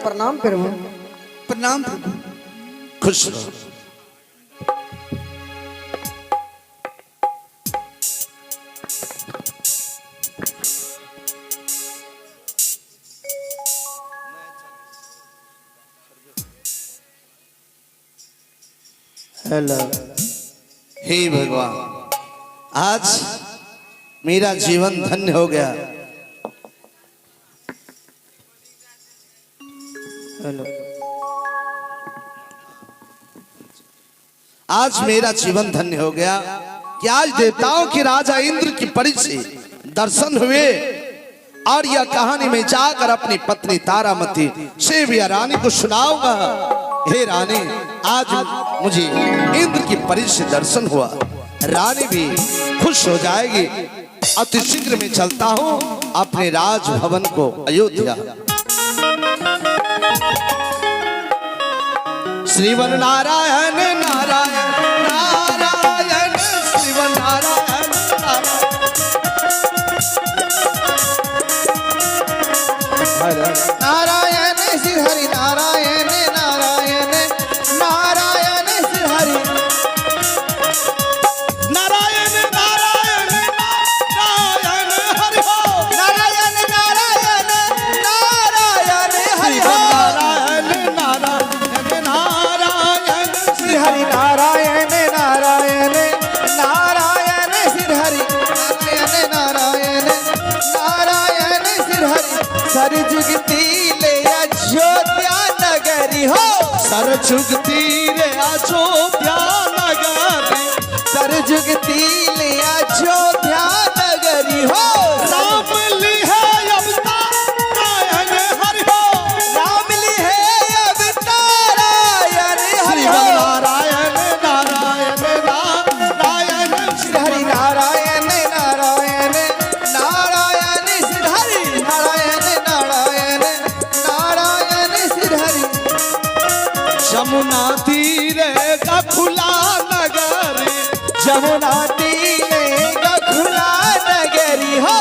प्रणाम प्रभु। प्रणाम प्रभु। खुश रहो। हेलो। हे भगवान, आज मेरा जीवन धन्य हो गया। हेलो। आज मेरा जीवन धन्य हो गया कि आज देवताओं के राजा इंद्र की परी से दर्शन हुए और यह कहानी में जाकर अपनी पत्नी तारामती सेविया रानी को सुनाऊंगा। हे रानी, आज मुझे इंद्र की परी से दर्शन हुआ। रानी भी खुश हो जाएगी। अति शीघ्र में चलता हूँ अपने राजभवन को अयोध्या। श्रीवन नारायण नारायण नारायण श्रीवन नारायण नारायण श्री हरि नारायण नारायण नारायण श्री हरि नारायण नारायण नारायण हरि हो नारायण नारायण नारायण हरि हो नारायण नारायण नारायण श्री हरि नारायण नारायण नारायण श्री हरि नारायण नारायण नारायण श्री हरि सर जुगती ले अयोध्या नगरी हो सर जुगती रे अयोध्या नगरी सर जुगती ले अयोध्या नगरी हो राम ली है अवतार नारायण हरि हो राम ली है अवतारायण हरि श्री हो नारायण नारायण नारायण श्री हरि नारायण नारायण नारायण श्री हरि नारायण नारायण नारायण श्री हरि यमुना तीरे का खुला नगरी जमुना तीरे का खुला नगरी हो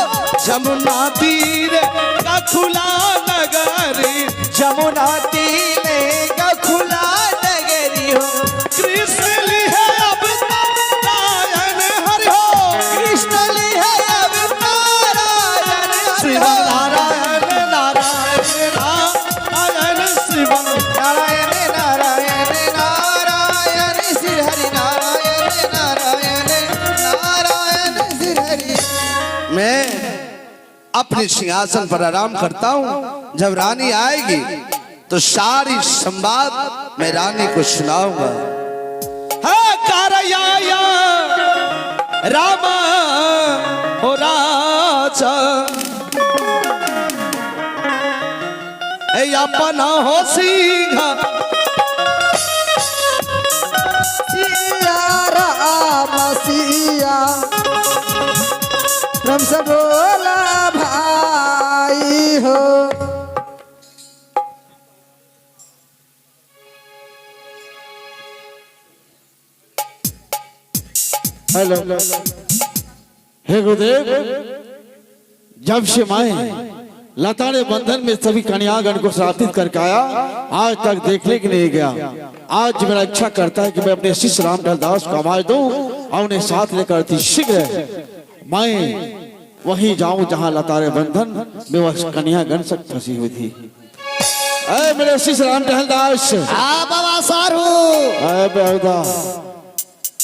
यमुना तीरे का खुला नगरी जमुना तीरे का खुला नगरी हो कृष्ण ली है अवतार नारायण हरि हो कृष्ण ली है अवतारायण श्री हरि हो नारायण नारायण नारायण श्री नारायण नारायण नारायण श्री हरि नारायण नारायण नारायण श्री हरि मैं अपने सिंहासन पर आराम करता हूँ। जब रानी आएगी तो सारी संवाद मैं रानी को सुनाऊंगा। है कारया राम हो राजा अपना हो सिंह सिया राम सिया राम से बोला भाई हो। हेलो। हे गुरुदेव, जब से मैं लता ने बंधन में सभी कन्यागण को श्रापित करके आया, आज तक देखने के लिए गया। आज मेरा इच्छा करता है कि मैं अपने शिष्य रामलाल दास को आवाज दूं और उन्हें साथ लेकर अति शीघ्र मैं वहीं जाऊं जहां लता ने बंधन में वह कन्यागण से फंसी हुई थी। अरे मेरे शिष्य रामलाल दास, बाबा सारू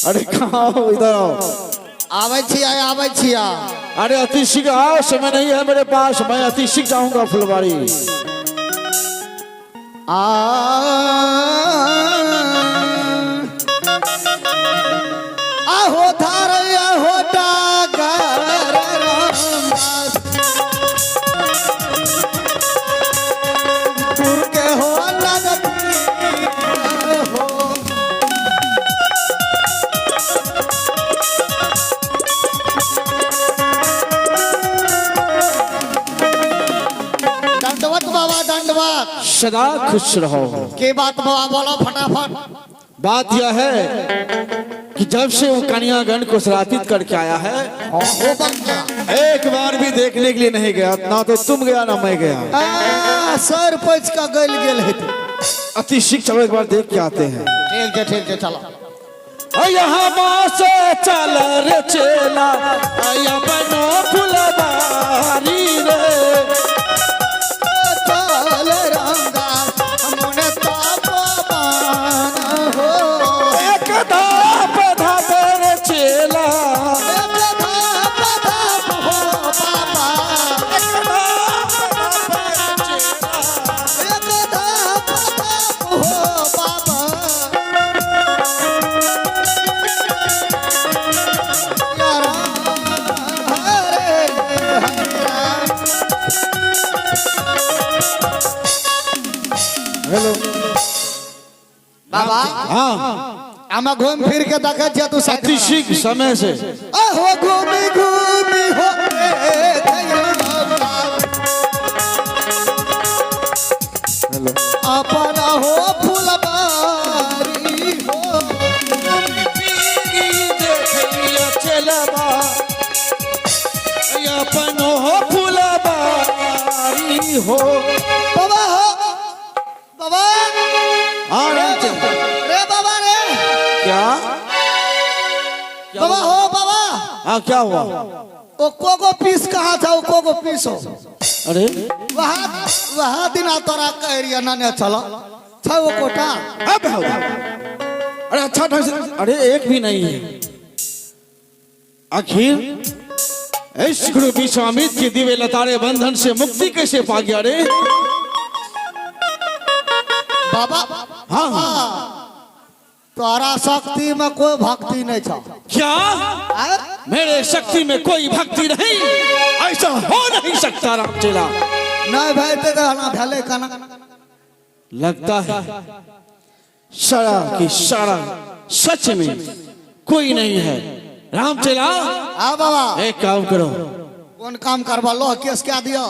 अरे कहाँ हो? इधर आओ। आवे छिया अरे अति शीघ्र आओ, समय नहीं है मेरे पास, मैं अति शीघ्र जाऊंगा फुलवाड़ी। आहो धार आहो डागर दूर के हो लगत हो दंडवत बाबा दंडवत। सदा खुश रहो। के बात बाबा बोलो फटाफट। बात यह है कि जब से वो कन्यागण को श्रापित करके आया है, हो बंगा एक बार भी देखने के लिए नहीं गया। ना तो तुम गया ना मैं गया। सर पैच का गल गेल है अति शीघ्र चलो एक बार देख के आते हैं। ठीक है चलो। यहाँ मासे चल रे चेला, आया बनो फुलबारी रे। चल रंगा हमने ताप पाना हो। एक धाप धाप रे चेला, एक धाप धाप हो बाबा। एक धाप धाप रे चेला। एक धाप धाप हो बाबा। यारा हरे हेलो बाबा हाँ, आमा घूम फिर के देखा जा तू साथ अति शीघ्र समय से हो घूमी घूमी हो हेलो अपना हो फुलबारी हो। चलबा अपनो फुलबारी हो। बाबा हो बाबा हाँ राम चल। रे बाबा रे क्या बाबा हो बाबा। हाँ क्या हुआ? वो कोको पीस कहाँ था? वो कोको पीस हो अरे वहाँ दिन तोरा कह रही ना ने चलो था वो कोटा। अब हो अरे अच्छा ढंग से अरे एक भी नहीं है। आखिर इस गुरु विश्वामित्र के दिव्य लतारे बंधन से मुक्ति कैसे पा गया रे? बाबा हाँ तोरा शक्ति में कोई भक्ति नहीं था। क्या मेरे शक्ति में कोई भक्ति नहीं? ऐसा हो नहीं सकता राम चेला। नहीं भाई ते रहना भले कना। लगता है सारा की सारा सच में कोई नहीं है। राम चेला हाँ बाबा एक काम करो। कौन काम करवा लो केस क्या दिया?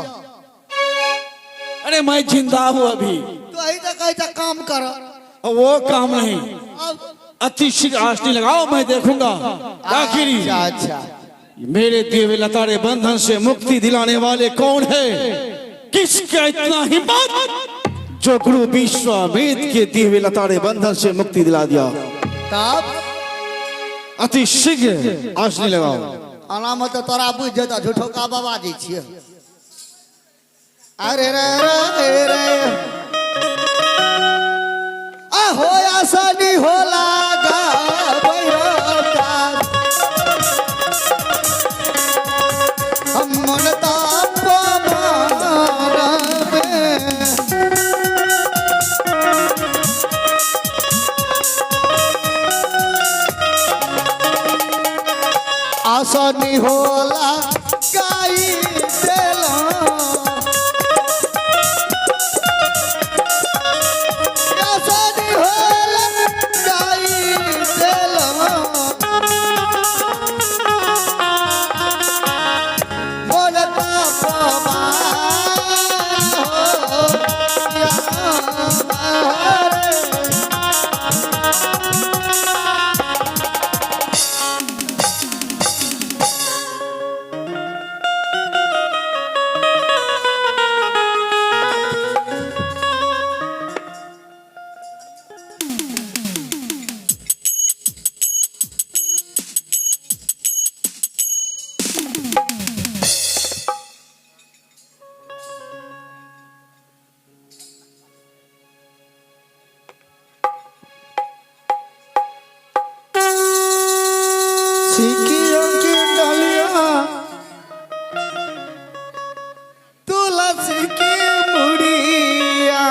अरे मैं जिंदा हूँ अभी, तो यही तो कहता काम कर। वो काम नहीं। अब अति शीघ्र आसनी लगाओ, मैं देखूंगा आखिर अच्छा मेरे दिव्य लतारे बंधन से मुक्ति दिलाने वाले कौन है? किसका इतना हिम्मत जो गुरु विश्वामित्र के दिव्य लतारे बंधन से मुक्ति दिला दिया? तब अति शीघ्र आसनी लगाओ। अनामत तोरा बुझ जता झूठो का बाबा जी छिए। अरे रे रे रे हो आसानी होला गा भैरवता। हम मन ताप मारा में आसानी होला गाई देला। आसानी होला गाई देला। बोलता पमान हो यार। सिकियों की डलिया तुलसी की मुड़िया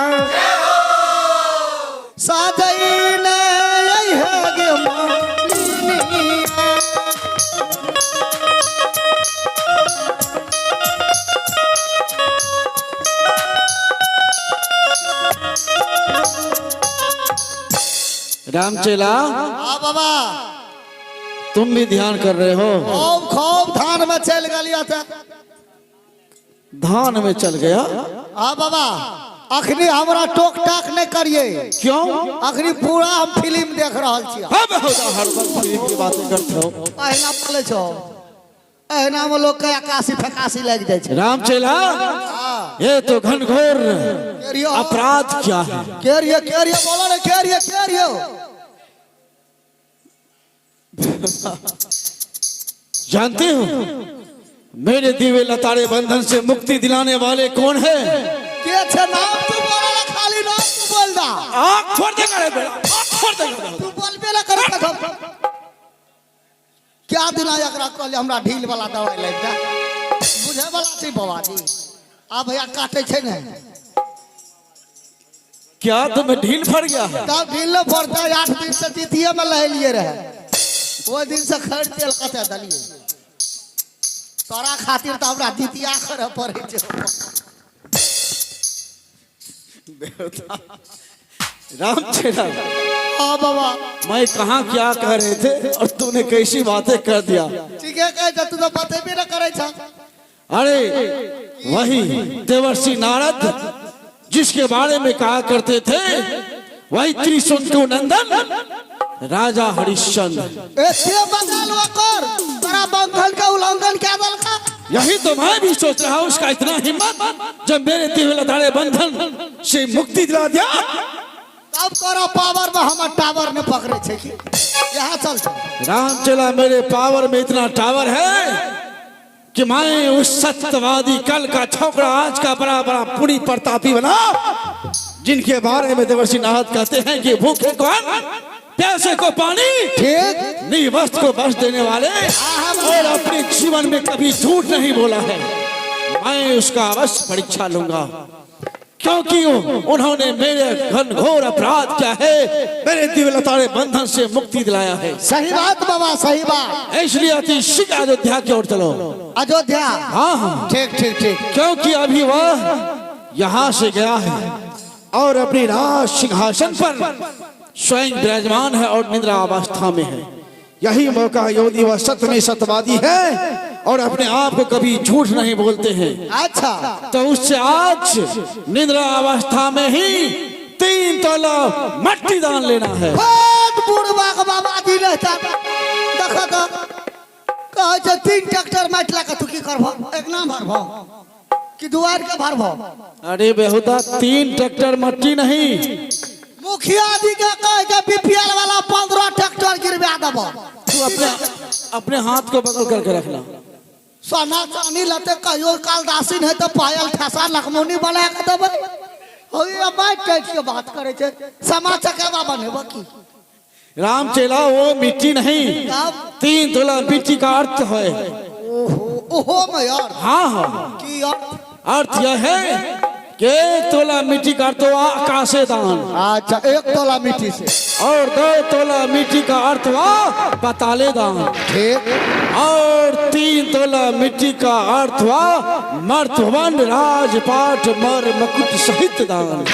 साजैने है गे मालिनिया। राम चेला हाँ बाबा तुम भी ध्यान कर रहे हो? खूब खूब धान में चल गलिया था। धान में चल गया? हाँ बाबा अखनी हमरा टोक टाक नहीं करिए। क्यों? अखनी पूरा हम फिल्म देख रहा छियै। अब हर वक्त फिल्म की बातें करते हो। अहिना बोले छो, अहिना में लोग के अकाशी फकाशी लग जाए छे। राम चेला, ये तो घनघोर अपराध क्या है? केरियो बोलो रे, केरियो जानते हो मेरे दिव्य लताड़े बंधन से मुक्ति दिलाने वाले कौन है? के छे? नाम तू बोल रे, खाली नाम तू बोल दा। आँख फोड़ देगा रे बेटा, आँख फोड़ देगा। तू बोलबे ना करे कदम। क्या दिना एकरा कहले हमरा ढील वाला दवाई ले जा, बुझे वाला छी बाबाजी। आ भैया काटे छे ने, क्या तुम्हें ढील फड़ गया है? तब ढील पड़ता 8 दिन से तिथिये में लहलिए रहे। वो दिन से खैर तेल कते दलिए तोरा खातिर तो हमरा दितिया करे पड़े छे। राम चेला, हाँ बाबा, मैं कहाँ क्या कह रहे थे और तूने कैसी बातें कर दिया। ठीक है कह, तू तो पते भी न करे छा। अरे वही देवर्षि नारद जिसके बारे में कहा करते थे, वही त्रिशंकु नंदन राजा हरिश्चंद्र। ऐसे बदल कर बड़ा बंधन का उल्लंघन क्या दल का। यही तो मैं भी सोच रहा हूँ, उसका इतना हिम्मत जब मेरे दिव्य लताड़े बंधन से मुक्ति दिला दिया। तब तोरा पावर में हम टावर ने पकड़े छे कि यहाँ चल। राम चला, मेरे पावर में इतना टावर है कि मैं उस सत्यवादी कल का छोकरा आज का बड़ा बड़ा पूरी प्रतापी बना, जिनके बारे में देवर्षि नारद कहते हैं कि भूखे को अन्न, प्यासे को पानी, ठीक, निवस्त्र को बस देने वाले और अपने जीवन में कभी झूठ नहीं बोला है। मैं उसका अवश्य परीक्षा लूंगा, क्योंकि उन्होंने मेरे घनघोर अपराध क्या है, मेरे दिव्य लताड़े बंधन से मुक्ति दिलाया है। सही बात बाबा, सही बात। इसलिए अति शीघ्र अयोध्या की ओर चलो। अयोध्या? हाँ हाँ, ठीक ठीक ठीक। क्योंकि अभी वह यहाँ से गया है और अपनी राज सिंहासन पर स्वयं विराजमान है और निद्रा अवस्था में है। यही मौका, यदि वह सत्य में सत्यवादी है और अपने आप को कभी झूठ नहीं बोलते हैं, अच्छा, तो उससे आज निद्रा अवस्था में ही 3 तोला मट्टी दान लेना है। बहुत बुढ़वा बाबा जी रहता देखो तो कहे छे 3 ट्रैक्टर माटला का तू की करबो, एक नाम भरबो कि दुआर के भरबो? अरे बेहुदा, 3 ट्रैक्टर मट्टी नहीं, मुखिया जी के कहे के बीपीएल वाला 15 ट्रैक्टर गिरवा देबो। तू अपने हाथ को बगल करके रखना। सोना चांदी लते कहियो काल दासिन है तो पायल ठसा लखमौनी बना के देबे। हो ये बात टाइट के बात करे छे, समा चकेवा बनेबो की? राम चेला, वो मिट्टी नहीं, 3 तोला मिट्टी का अर्थ है। ओहो मैं यार, हाँ हाँ, की यार अर्थ यह है कि 1 तोला मिट्टी का अर्थ हुआ आकाशे दान। अच्छा, 1 तोला मिट्टी से, और 2 तोला मिट्टी का अर्थ हुआ पताले दान। ठीक, और 3 तोला मिट्टी का अर्थ हुआ मर्तवन राजपाट मर मकुट सहित दान।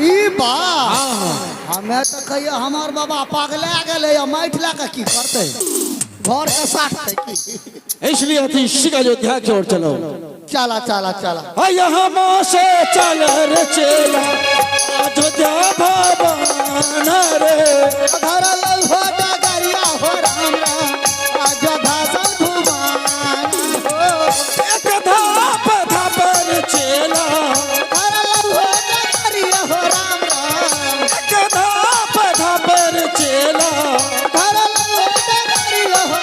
ई बा हमें तो कहिए हमार बाबा पागला गेले, माइट ला के की करते, घर के साथ की। इसलिए अति शीघ्र अयोध्या की ओर चलो। चला चला चला, यहाँ से चल रे चेला, अयोध्या भवन रे, घर हो डगरिया हो राम राम, अयोध्या सब घुमान हो, एक धाप धाप रे चेला, घर हो डगरिया हो राम राम, एक धाप धाप रे चेला, घर हो डगरिया हो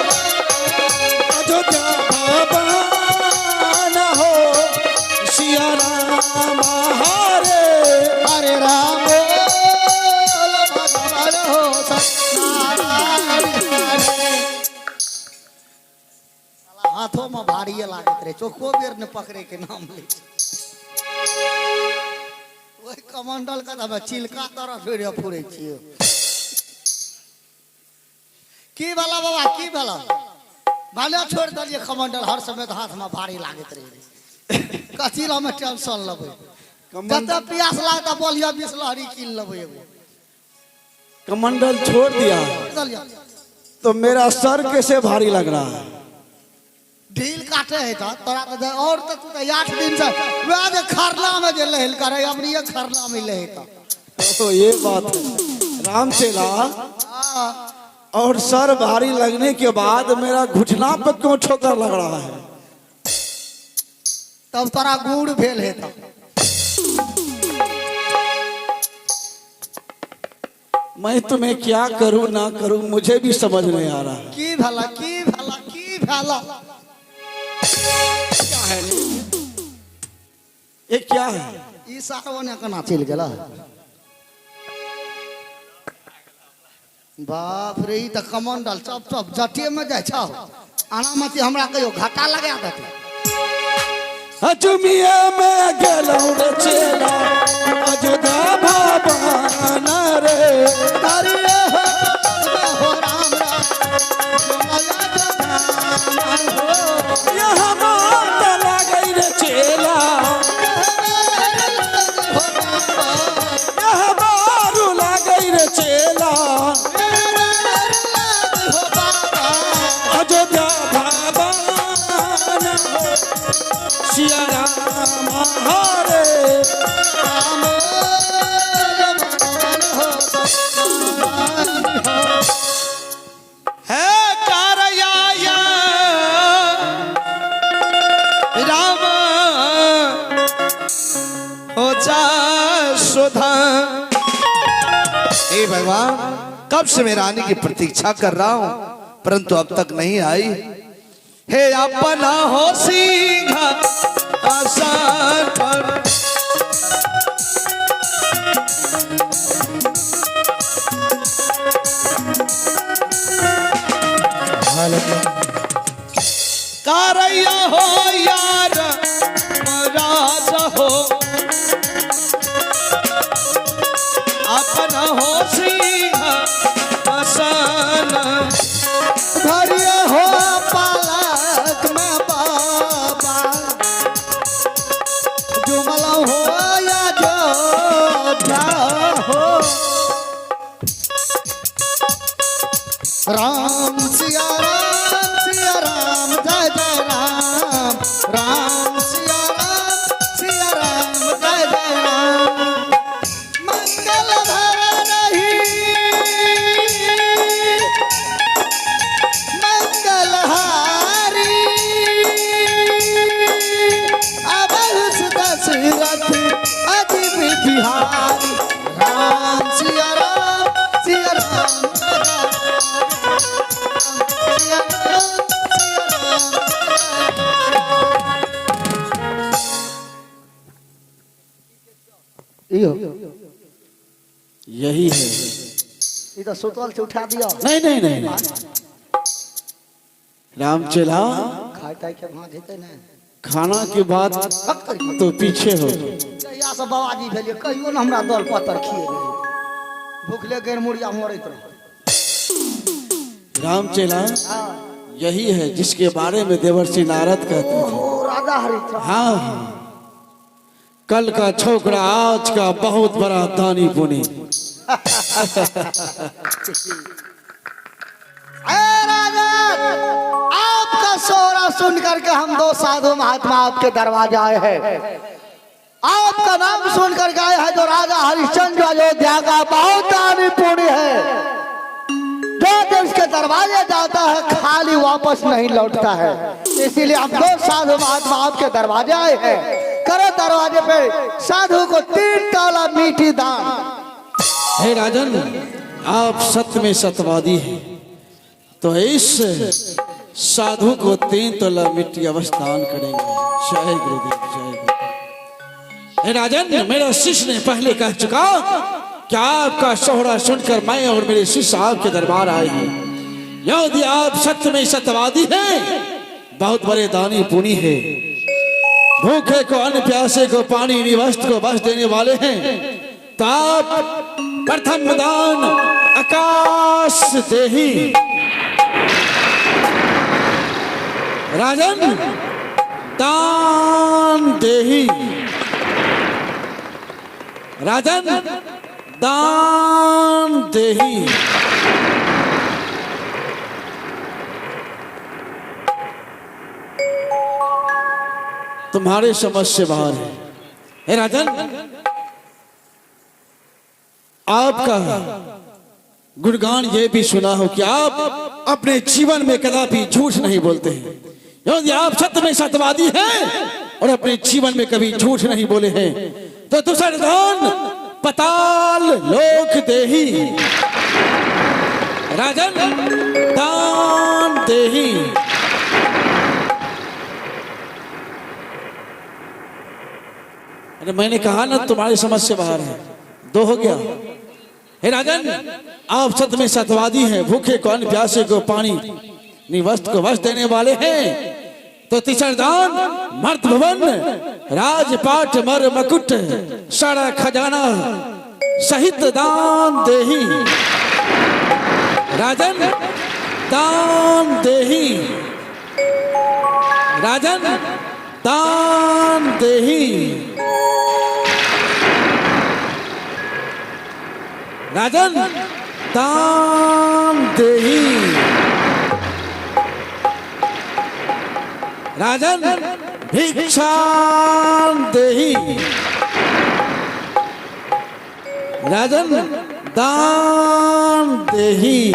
अयोध्या भवन हो, सिया राम हरे हरे राम भगवान हो सत्यनारायण हरे। हाथों में भारी लागत रहे, चोखो बेर ने पकड़े के नाम ले। वही कमंडल का तब चिलका तरह फेर फुरे छियो। की वाला बाबा, की वाला भाले छोड़ दिए कमंडल, हर समय तो हाथ में भारी लागत रहे। कचीला में टेंशन लबे, जब प्यास लागता बोलिया बिस्लहरी किन लबे एगो। कमंडल छोड़ दिया चलिए, तो मेरा सर कैसे भारी लग रहा है? ढील काटे है तो तोरा तो और तो तू तो 8 दिन से वह जे खरना में जे लहल करे अब ये खरना में लहे तो ये बात है राम चेला। और सर भारी लगने के बाद मेरा घुटना पे क्यों ठोकर लग रहा है? तब तोरा गुड़ भेल है तब मैं तुम्हें क्या करूं ना करूं मुझे भी समझ नहीं आ रहा है। की भला की भला की भला क्या है ये क्या है? ई सावन कना चल गेला बाप रे ई त कमंडल चप चप जटिए में जाय छ आना मती हमरा कहियो घाटा लगा देते अजुमिया में गेलौ रे चेला अजदा भवन रे तारिये हो राम राम यहाँ बात लगई रे चेला यहाँ बारू लगई रे चेला अयोध्या भवन सिया राम हरे राम है कारया राम हो जा सुधा। हे भगवान, कब से मैं रानी की प्रतीक्षा कर रहा हूं परंतु अब तक नहीं आई। हे अपना हो सिंह आसन पर कारैया हो यार राजा हो अपना हो सिंह आसन धरिए हो पालक में बाबा जुमल हो या जोधा हो राम सिया राम जय जय राम राम सिया राम जय जय राम मंगल भर रही मंगलहारी अवध दशरथ अजीब बिहारी राम सिया राम सिया राम यही है। ई तो सुतल से उठा दिया नहीं नहीं नहीं, नहीं। राम चेला खाए ताई के वहां जेते ना खाना के बाद तो पीछे हो। या सब बाबाजी भेलिए कहियो न हमरा दल पत्थर खिए रहे भूखले गैर मुड़िया मरत रहे राम चेला यही है जिसके बारे में देवर्षि नारद कहते थे। ओ राजा हरिश्चंद्र हाँ कल का छोकरा आज का बहुत बड़ा दानी पुनी। राजा आपका सोरा सुन करके हम दो साधु महात्मा आपके दरवाजे आए हैं। आपका नाम सुन करके आए हैं जो राजा हरिश्चंद्र अयोध्या का बहुत दानी पुण्य है जो देश के दरवाजे जाता है खाली वापस नहीं लौटता है। इसीलिए हम दो साधु महात्मा आपके दरवाजे आए हैं। करो दरवाजे पे साधु को 3 तोला मीठी दान। हे राजन आप सत्य में सत्यवादी हैं तो इस साधु को 3 तोला मिट्टी अवश्य दान करेंगे। जय गुरुदेव जय गुरुदेव। हे राजन मेरा शिष्य ने पहले कह चुका कि आपका सोहरा सुनकर मैं और मेरे शिष्य आपके दरबार आए हैं। यदि आप सत्य में सत्यवादी हैं बहुत बड़े दानी पुनी है। भूखे को अन्न प्यासे को पानी निवस्त्र को बस देने वाले हैं तो आप प्रथम दान आकाश देही। राजन दान देही। राजन दान देही। तुम्हारे समझ से बाहर है। हे राजन, आपका गुणगान ये भी सुना हो कि आप अपने जीवन में कदापि झूठ नहीं बोलते हैं। यदि आप सत्य में सत्यवादी हैं और अपने जीवन में कभी झूठ नहीं बोले हैं तो तुषार दान पताल लोक देही, राजन दान देही। अरे मैंने कहा ना तुम्हारी समझ से बाहर है, दो हो गया। हे राजन, आप सत्य में सत्यवादी हैं, भूखे को अन्न, प्यासे को पानी, निवस्त्र को वस्त्र देने वाले हैं, तो तीसरा दान मर्द भवन, राजपाट मर मकुट, सारा खजाना सहित दान देही, राजन दान देही, राजन दान देही, राजन दान देही, राजन भिक्षा देही, राजन दान देही।